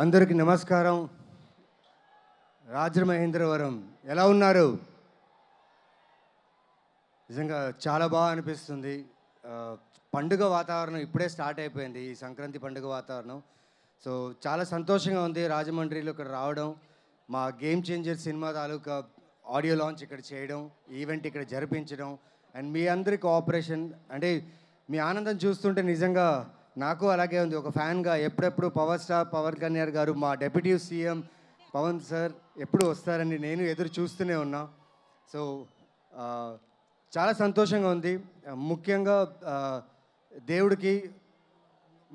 అందరికీ నమస్కారం. రాజమహేంద్రవరం ఎలా ఉన్నారు? నిజంగా చాలా బాగా అనిపిస్తుంది. పండుగ వాతావరణం ఇప్పుడే స్టార్ట్ అయిపోయింది, ఈ సంక్రాంతి పండుగ వాతావరణం. సో చాలా సంతోషంగా ఉంది రాజమండ్రిలో ఇక్కడ రావడం, మా గేమ్ చేంజర్ సినిమా తాలూకా ఆడియో లాంచ్ ఇక్కడ చేయడం, ఈవెంట్ ఇక్కడ జరిపించడం, అండ్ మీ అందరి కోఆపరేషన్. అంటే మీ ఆనందం చూస్తుంటే నిజంగా నాకు అలాగే ఉంది. ఒక ఫ్యాన్గా ఎప్పుడెప్పుడు పవర్ స్టార్ పవన్ కళ్యాణ్ గారు, మా డెప్యూటీ సీఎం పవన్ సార్ ఎప్పుడు వస్తారని నేను ఎదురు చూస్తూనే ఉన్నా. సో చాలా సంతోషంగా ఉంది. ముఖ్యంగా దేవుడికి,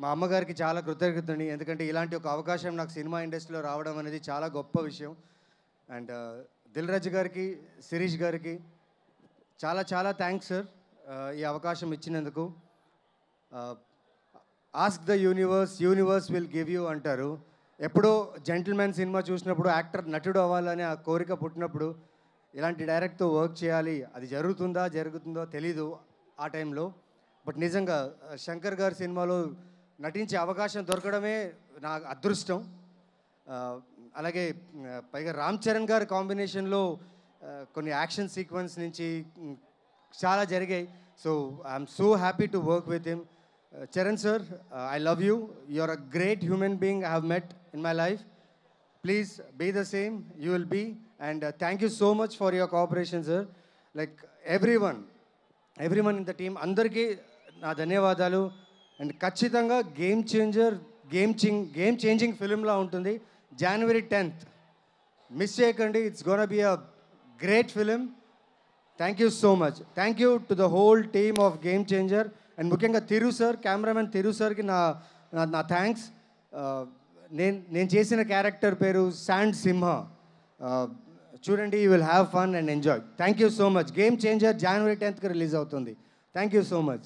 మా అమ్మగారికి చాలా కృతజ్ఞతని, ఎందుకంటే ఇలాంటి ఒక అవకాశం నాకు సినిమా ఇండస్ట్రీలో రావడం అనేది చాలా గొప్ప విషయం. అండ్ దిల్ రాజు గారికి, శిరీష్ గారికి చాలా చాలా థ్యాంక్స్ సార్ ఈ అవకాశం ఇచ్చినందుకు. Ask the universe, universe will give you అంటారు. ఎప్పుడో జెంటిల్మెన్ సినిమా చూసినప్పుడు నటుడు అవ్వాలని ఆ కోరిక పుట్టినప్పుడు ఇలాంటి డైరెక్ట్తో వర్క్ చేయాలి, అది జరుగుతుందో తెలీదు ఆ టైంలో. బట్ నిజంగా శంకర్ గారి సినిమాలో నటించే అవకాశం దొరకడమే నా అదృష్టం. అలాగే పైగా రామ్ చరణ్ గారి కాంబినేషన్లో కొన్ని యాక్షన్ సీక్వెన్స్ నుంచి చాలా జరిగాయి. So I'm so happy to work with him. Charan sir, I love you. You're a great human being I have met in my life. Please be the same. You will be. And thank you so much for your cooperation, sir. Like everyone in the team, andarki na ధన్యవాదాలు. And ఖచ్చితంగా game changing ఫిల్మ్లా ఉంటుంది. January 10th miss చేయకండి. It's gonna be a great film. Thank you so much. Thank you to the whole team of Game Changer. And ముఖ్యంగా తిరు sir, cameraman తిరు సార్కి నా thanks. నేను చేసిన character పేరు శాండ్ సింహ. చూడండి, you will have fun and enjoy. Thank you so much. Game Changer January 10th release అవుతుంది. Thank you so much.